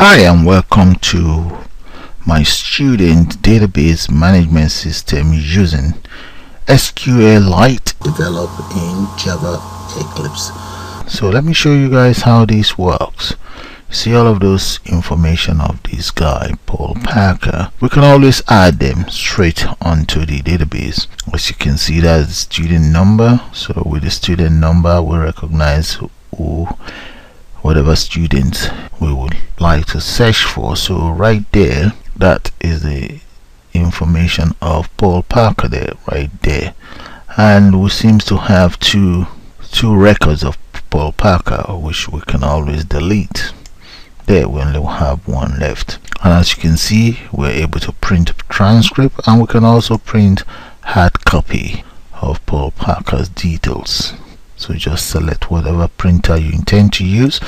Hi and welcome to my student database management system using SQLite developed in Java Eclipse. So let me show you guys how this works. See all of those information of this guy Paul Parker. We can always add them straight onto the database. As you can see, that's the student number. So with the student number we recognize whatever student we would like to search for. So right there, that is the information of Paul Parker there, right there. And we seem to have two records of Paul Parker, which we can always delete. There we only have one left, and as you can see, we're able to print transcript, and we can also print hard copy of Paul Parker's details. So just select whatever printer you intend to use,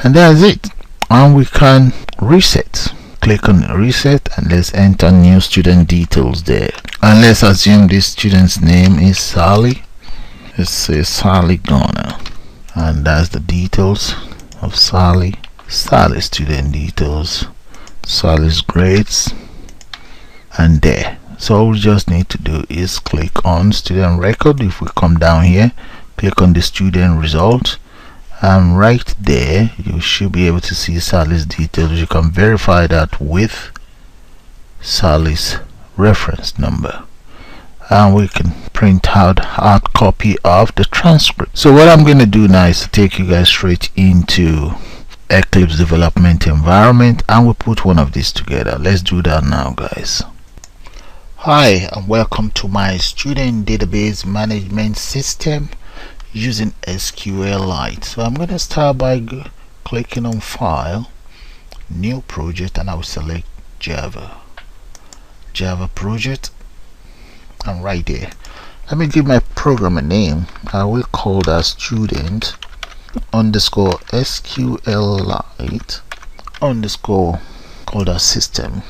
and that's it. And we can reset. Click on reset and let's enter new student details there. And let's assume this student's name is Sally. Let's say Sally Garner, and that's the details of Sally. Sally's student details, Sally's grades, and there. So all we just need to do is click on student record. If we come down here, click on the student result, and right there you should be able to see Sally's details. You can verify that with Sally's reference number, and we can print out hard copy of the transcript. So what I'm going to do now is to take you guys straight into Eclipse development environment, and we'll put one of these together. Let's do that now, guys. Hi and welcome to my student database management system using SQLite. So I'm going to start by clicking on file, new project, and I will select Java project, and right there let me give my program a name. I will call that student underscore SQLite underscore call that system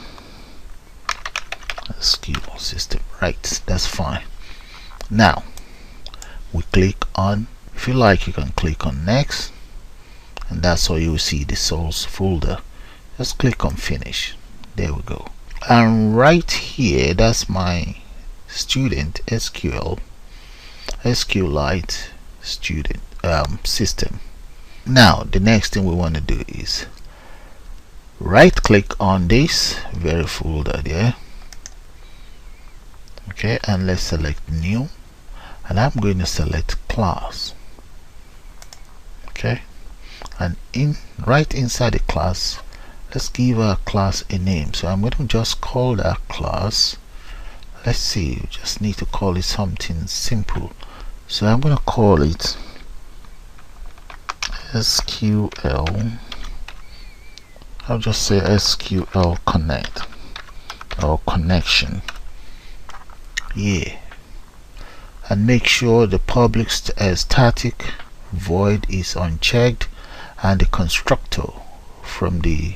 SQL system. Right, that's fine. Now we click on, if you like you can click on next, and that's how you will see the source folder. Just click on finish. There we go. And right here, that's my student SQLite student system. Now the next thing we want to do is right click on this very folder there, okay, and let's select new, and I'm going to select class, okay, and right inside the class let's give our class a name. So I'm going to just call that class, let's see, you just need to call it something simple. So I'm going to call it SQL, I'll just say SQL connect or connection, yeah, and make sure the public static void is unchecked and the constructor from the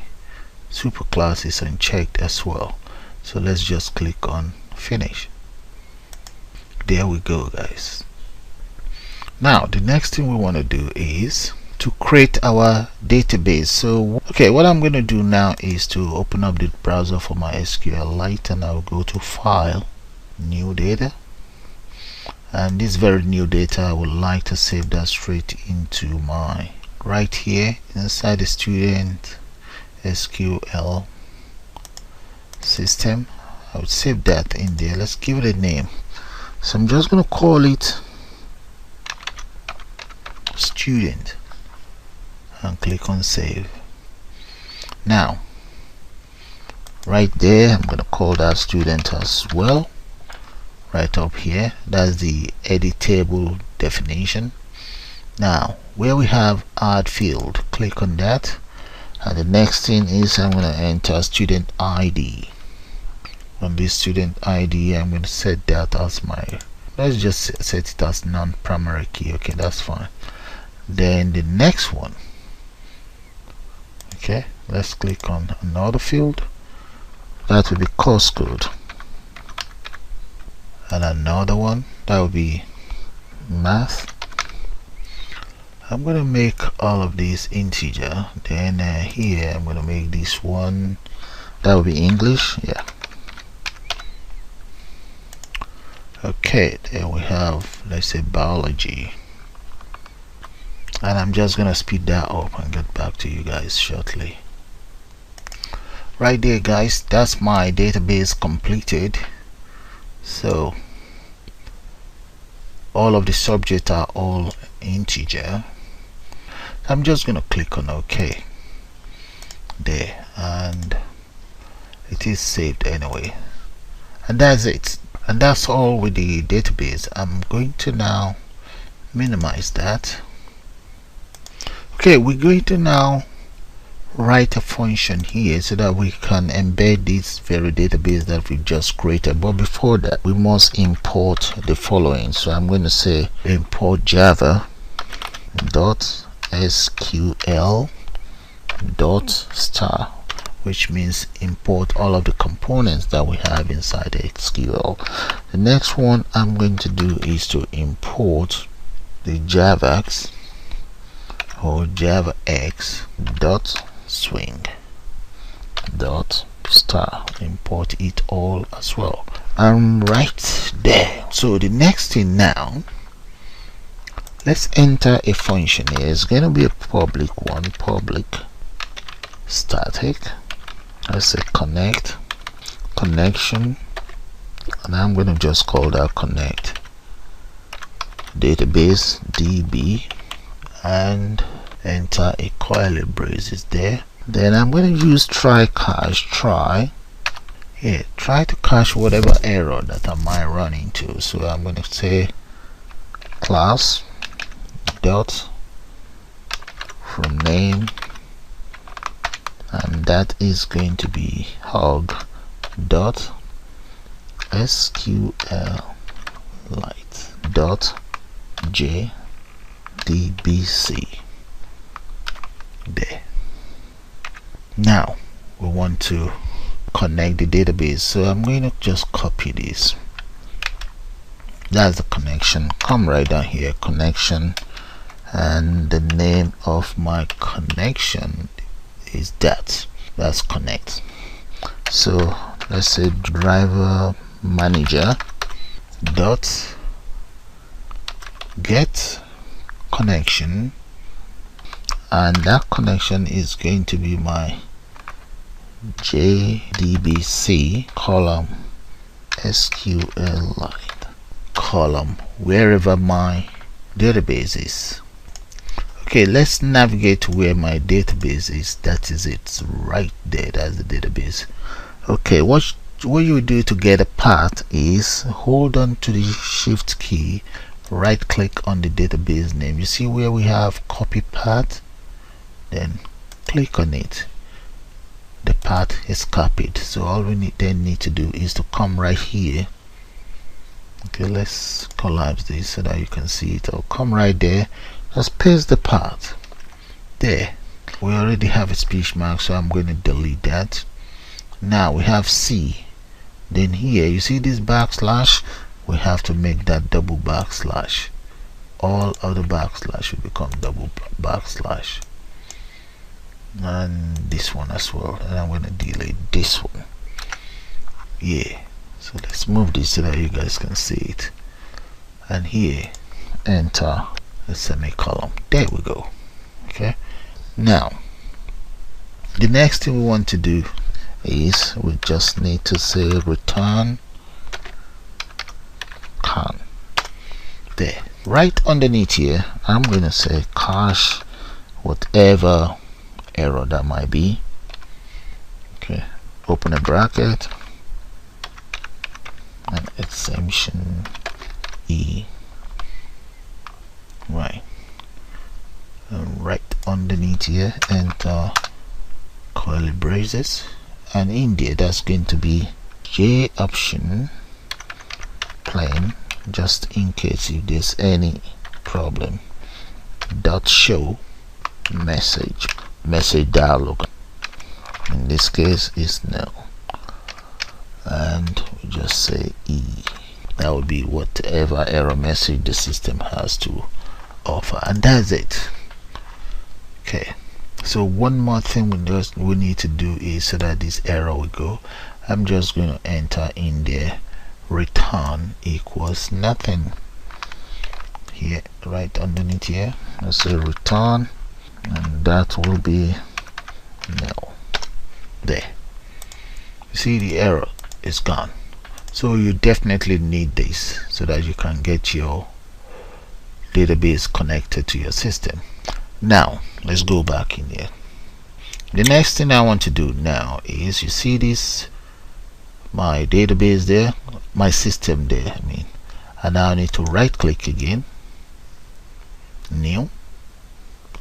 superclass is unchecked as well. So let's just click on finish. There we go, guys. Now the next thing we want to do is to create our database. So okay, what I'm going to do now is to open up the browser for my SQLite, and I'll go to file, new data, and this very new data I would like to save that straight into my right here inside the student SQL system. I would save that in there. Let's give it a name. So I'm just going to call it student and click on save. Now right there I'm going to call that student as well. Right up here, that's the editable definition. Now where we have add field, click on that, and the next thing is I'm going to enter student ID. On this student ID I'm going to set that as my, let's just set it as non-primary key. Okay, that's fine. Then the next one, okay, let's click on another field, that will be course code, and another one that will be math, I'm gonna make all of these integer. Then here I'm gonna make this one, that will be English. Yeah. Okay, then we have, let's say, biology, and I'm just gonna speed that up and get back to you guys shortly. Right there, guys, that's my database completed. So all of the subjects are all integer. I'm just gonna click on OK there, and it is saved anyway, and that's it. And that's all with the database. I'm going to now minimize that. Okay, we're going to now write a function here so that we can embed this very database that we've just created. But before that, we must import the following. So I'm going to say import java dot sql dot star, which means import all of the components that we have inside the SQL. The next one I'm going to do is to import the javax or javax dot swing dot star, import it all as well. I'm right there. So the next thing now, let's enter a function here. It's going to be a public one, public static. Let's say connect connection, and I'm going to just call that connect database db, and enter a curly braces there. Then I'm going to use try catch, try to catch whatever error that I might run into. So I'm going to say class dot from name, and that is going to be hog dot SQLite dot jdbc there. Now we want to connect the database, so I'm going to just copy this. That's the connection. Come right down here, connection, and the name of my connection is that's connect. So let's say driver manager dot get connection, and that connection is going to be my jdbc column SQLite column, wherever my database is. Okay, let's navigate to where my database is. That is it, right there. That's the database. Okay, what you do to get a path is hold on to the shift key, right click on the database name. You see where we have copy path, then click on it. The path is copied. So all we need to do is to come right here. Okay, let's collapse this so that you can see it. I'll come right there. Just paste the path there. We already have a speech mark, so I'm going to delete that. Now we have C. Then here you see this backslash, we have to make that double backslash. All of the backslash will become double backslash, and this one as well. And I'm going to delete this one. Yeah, so let's move this so that you guys can see it. And here enter a semicolon. There we go. Okay, now the next thing we want to do is we just need to say return can. There, right underneath here, I'm going to say cache whatever error that might be. Okay, open a bracket and exemption E. Right, and right underneath here enter curly braces, and in there that's going to be J option plain, just in case if there's any problem, dot show message dialog. In this case is no, and we just say E. That would be whatever error message the system has to offer, and that's it. Okay, so one more thing we need to do is, so that this error will go, I'm just going to enter in there return equals nothing here, right underneath here. Let's say return, and that will be no. There, you see the error is gone. So you definitely need this so that you can get your database connected to your system. Now let's go back in here. The next thing I want to do now is, you see this, my database there, my system there, I mean, and now I need to right click again, new.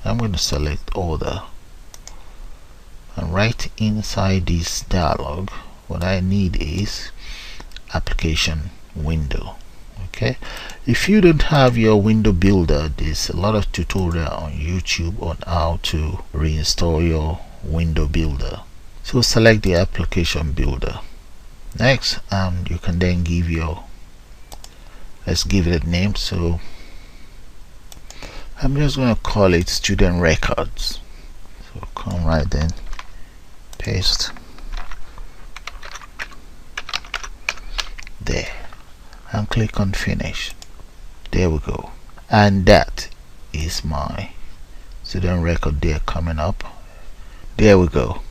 I'm going to select order, and right inside this dialog what I need is application window. Okay, if you don't have your window builder, there's a lot of tutorial on YouTube on how to reinstall your window builder. So select the application builder. Next, you can then give your, let's give it a name. So I'm just going to call it student records. So come right then, paste there, and click on finish. There we go, and that is my student record there coming up. There we go.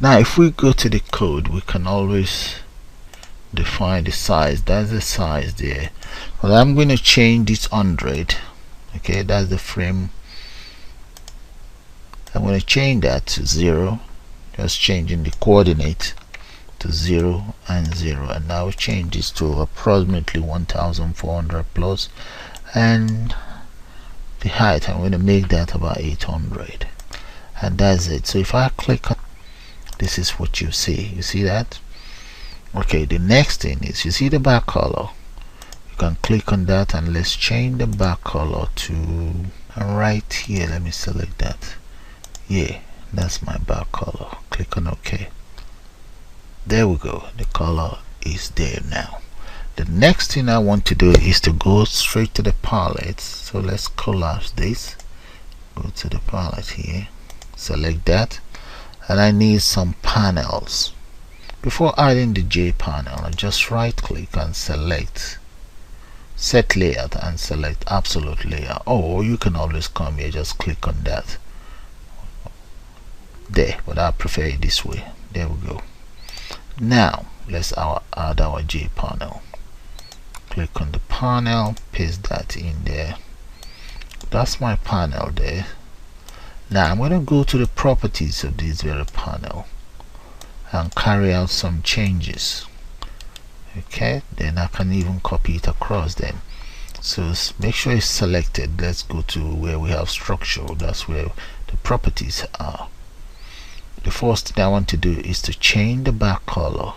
Now if we go to the code, we can always define the size. That's the size there. Well, I'm going to change this 100. Okay, that's the frame. I'm going to change that to 0, just changing the coordinate to 0 and 0, and now change this to approximately 1400 plus, and the height I'm going to make that about 800, and that's it. So if I click on, this is what you see that. Okay, the next thing is, you see the back color, you can click on that, and let's change the back color to right here. Let me select that. Yeah, that's my back color. Click on OK. There we go, the color is there now. The next thing I want to do is to go straight to the palette. So let's collapse this, go to the palette here, select that, and I need some panels. Before adding the J panel, I just right click and select set layout and select absolute layout, or you can always come here, just click on that there, but I prefer it this way. There we go. Now let's add our J panel. Click on the panel, paste that in there. That's my panel there. Now I'm going to go to the properties of this very panel and carry out some changes. Okay, then I can even copy it across then. So make sure it's selected. Let's go to where we have structure. That's where the properties are. The first thing I want to do is to change the back color,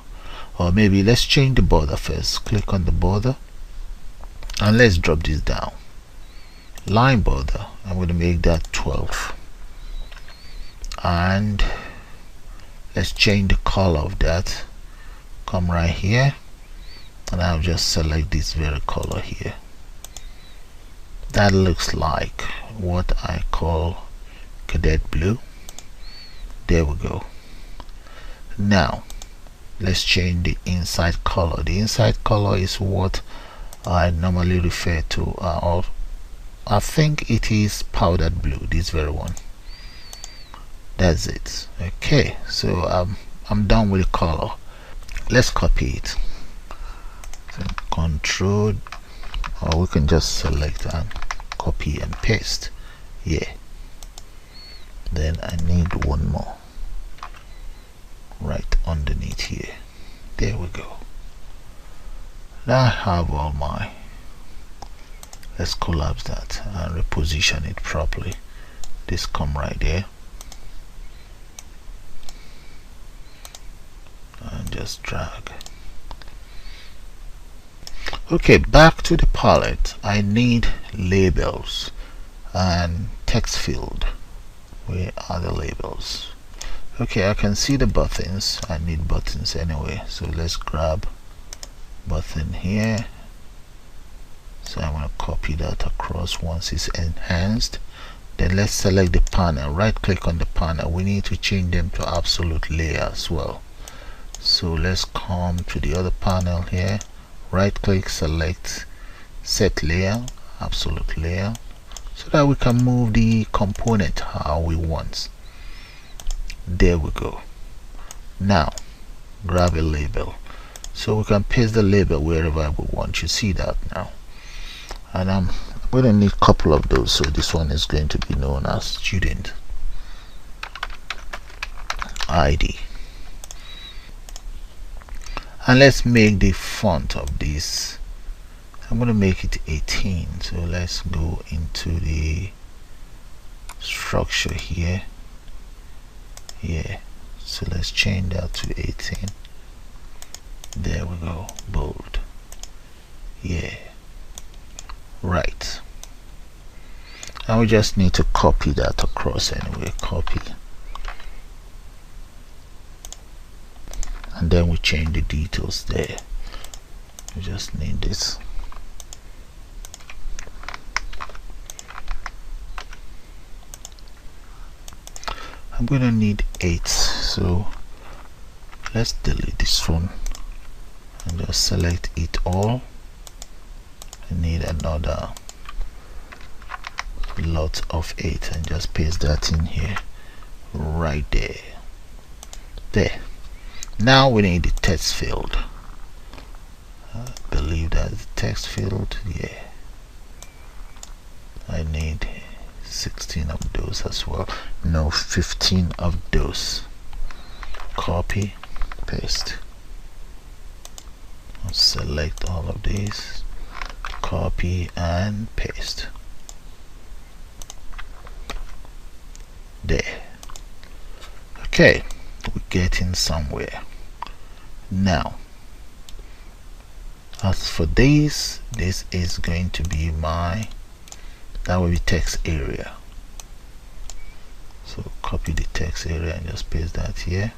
or maybe let's change the border first. Click on the border and let's drop this down. Line border, I'm going to make that 12, and let's change the color of that. Come right here, and I'll just select this very color here. That looks like what I call cadet blue. There we go. Now let's change the inside color. The inside color is what I normally refer to, or I think it is powdered blue, this very one. That's it. Okay, so I'm done with the color. Let's copy it. So control, or we can just select and copy and paste. Yeah, then I need one more right underneath here. There we go. Now I have all my, let's collapse that and reposition it properly. This come right there, and just drag. Okay, back to the palette. I need labels and text field. Where are the labels? Okay, I can see the buttons. I need buttons anyway, so let's grab button here. So I'm going to copy that across. Once it's enhanced, Then let's select the panel, right click on the panel. We need to change them to absolute layer as well. So let's come to the other panel here, right click, select set layer, absolute layer, so that we can move the component how we want. There we go. Now grab a label, so we can paste the label wherever we want. You see that now, and I'm going to need a couple of those. So this one is going to be known as student ID, and let's make the font of this. I'm going to make it 18. So let's go into the structure here. Yeah, so let's change that to 18. There we go, bold. Yeah, right. And we just need to copy that across anyway. Copy, and then we change the details there. We just need this. I'm gonna need 8, so let's delete this one and just select it all. I need another lot of 8 and just paste that in here, right there. There. Now we need the text field. I believe that's the text field. Yeah, I need 16 of those as well. No, 15 of those. Copy, paste. I'll select all of these, copy and paste. There. Okay, we're getting somewhere. Now, as for this is going to be my, that will be text area. So copy the text area and just paste that here.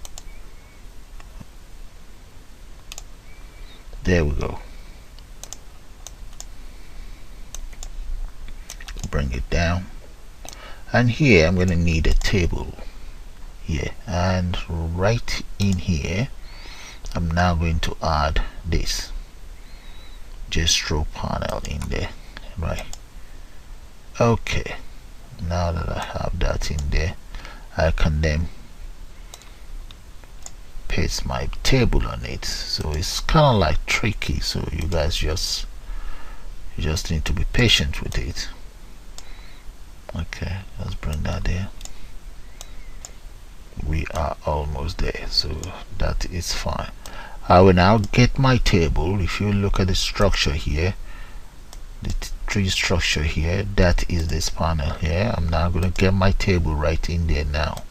There we go. Bring it down, and here I'm going to need a table here, and right in here I'm now going to add this gesture panel in there, right? Okay, now that I have that in there, I can then paste my table on it. So it's kind of like tricky, so you guys just need to be patient with it. Okay, let's bring that there. We are almost there, so that is fine. I will now get my table. If you look at the structure here, the tree structure here, that is this panel here. I'm now going to get my table right in there now.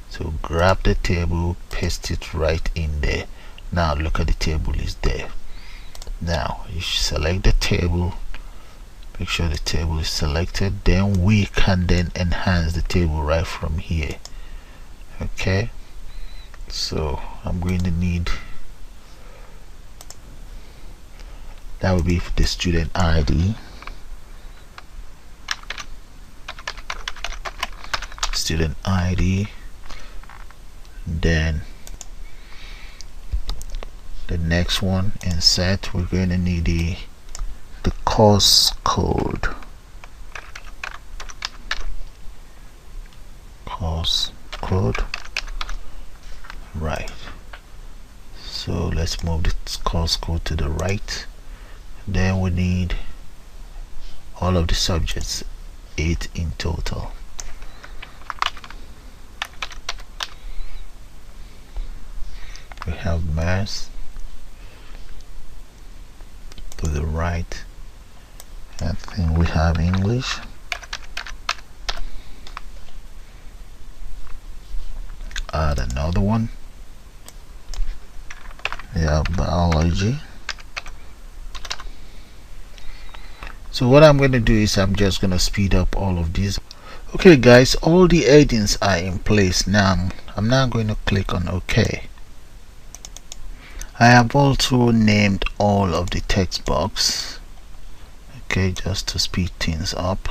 So grab the table, paste it right in there. Now look at the table is there. Now you select the table, make sure the table is selected, then we can then enhance the table right from here. Okay, so I'm going to need, that will be the student ID, student ID, then the next one, insert, we're going to need the course code, right. So let's move the course code to the right. Then we need all of the subjects, 8 in total. We have math to the right. I think we have English. Add another one. We have biology. So what I'm going to do is I'm just going to speed up all of these. Okay guys, all the headings are in place now. I'm now going to click on OK. I have also named all of the text box, okay, just to speed things up,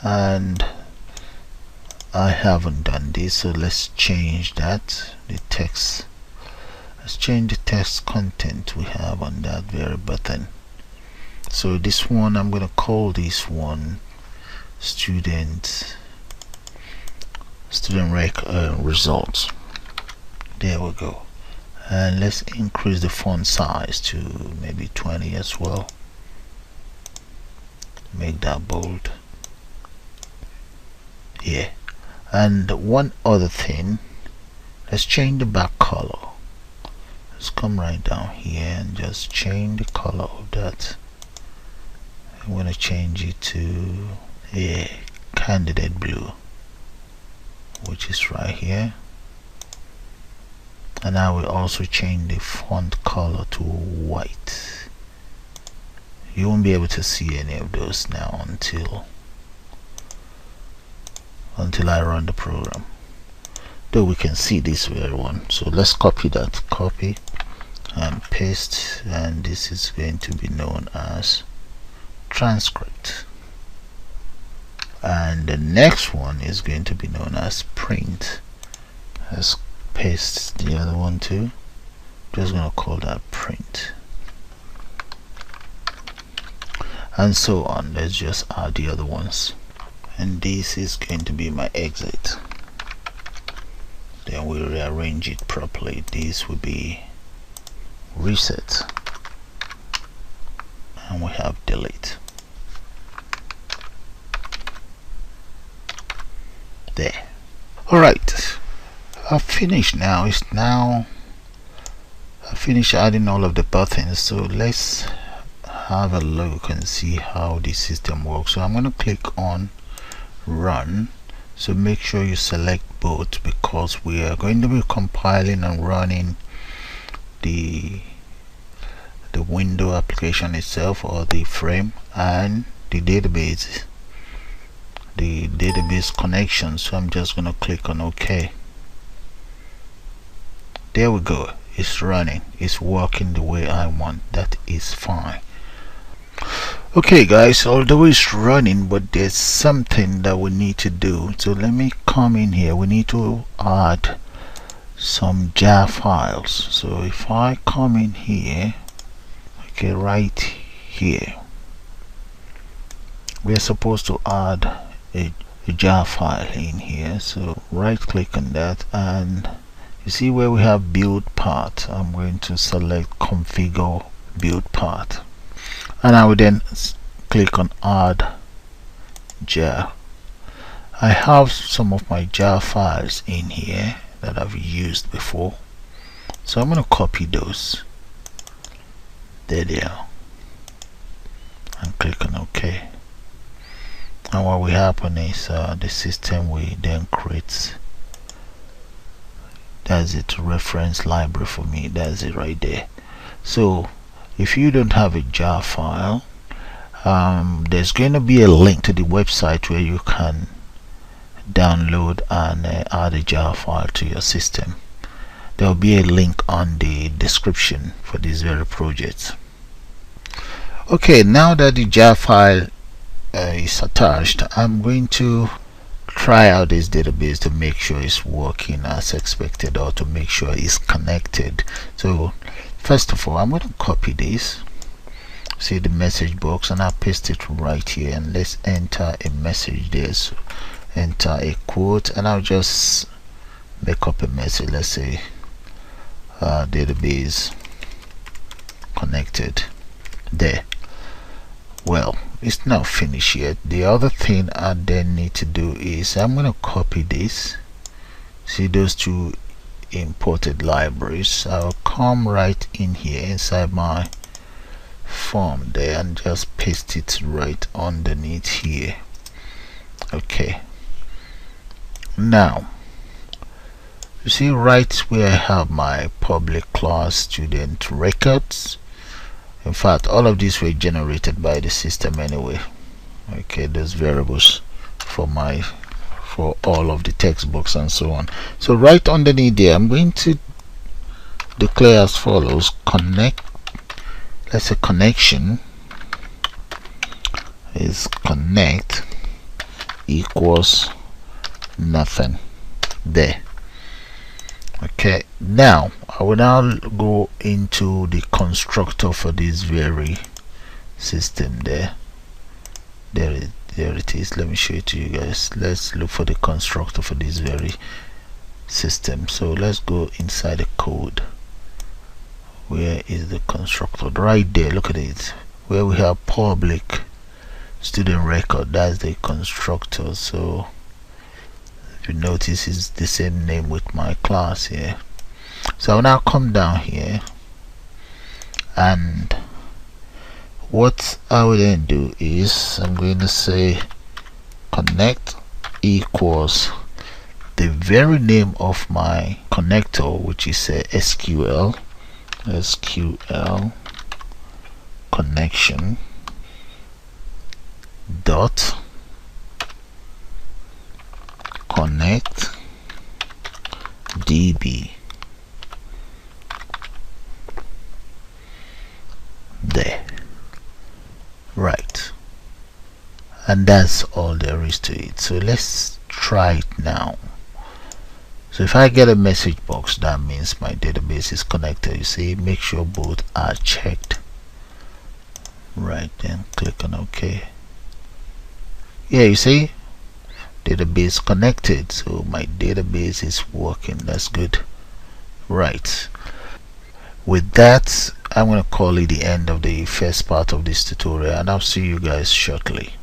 and I haven't done this, so let's change that. The text, let's change the text content we have on that very button. So this one, I'm going to call this one student results. There we go. And let's increase the font size to maybe 20 as well. Make that bold. Yeah. And one other thing, let's change the back color. Let's come right down here and just change the color of that. I'm going to change it to candidate blue, which is right here. And I will also change the font color to white. You won't be able to see any of those now until I run the program, though we can see this very one. So let's copy that, copy and paste, and this is going to be known as transcript, and the next one is going to be known as print. Let's paste the other one too. Just gonna call that print, and so on. Let's just add the other ones, and this is going to be my exit. Then we rearrange it properly. This will be reset, and we have delete. There. Alright, I've finished now. I finished adding all of the buttons, so let's have a look and see how the system works. So I'm going to click on run. So make sure you select both, because we are going to be compiling and running the window application itself, or the frame, and the database connection. So I'm just going to click on OK. There we go. It's running, it's working the way I want. That is fine. Okay guys, although it's running, but there's something that we need to do. So let me come in here. We need to add some jar files. So if I come in here, okay, right here, we're supposed to add a jar file in here. So right click on that, and you see where we have build path. I'm going to select configure build path, and I will then click on add jar. I have some of my jar files in here that I've used before, so I'm going to copy those. There they are, and click on OK. And what will happen is the system will then create, that's it, reference library for me. That's it right there. So if you don't have a jar file, there's going to be a link to the website where you can download and add a jar file to your system. There will be a link on the description for this very project. Okay, now that the jar file is attached, I'm going to try out this database to make sure it's working as expected, or to make sure it's connected. So first of all, I'm going to copy this, see the message box, and I'll paste it right here, and let's enter a message there. So enter a quote, and I'll just make up a message. Let's say database connected. There. Well, it's not finished yet. The other thing I then need to do is I'm going to copy this. See those two imported libraries? I'll come right in here inside my form there and just paste it right underneath here. Okay, now you see right where I have my public class student records. In fact, all of these were generated by the system anyway. Okay, those variables for all of the textbooks and so on. So right underneath there, I'm going to declare as follows: connect. Let's say connection is connect equals nothing there. Okay, now I will now go into the constructor for this very system. There it is. Let me show it to you guys. Let's look for the constructor for this very system. So let's go inside the code. Where is the constructor? Right there, look at it, where we have public student record. That's the constructor. So if you notice, it's the same name with my class here. So I'll now come down here, and what I will then do is I'm going to say connect equals the very name of my connector, which is a SQL connection dot connect db. There, right, and that's all there is to it. So let's try it now. So if I get a message box, that means my database is connected. You see, make sure both are checked. Right, then click on OK. Yeah, you see, database connected, so my database is working. That's good. Right, with that, I'm going to call it the end of the first part of this tutorial, and I'll see you guys shortly.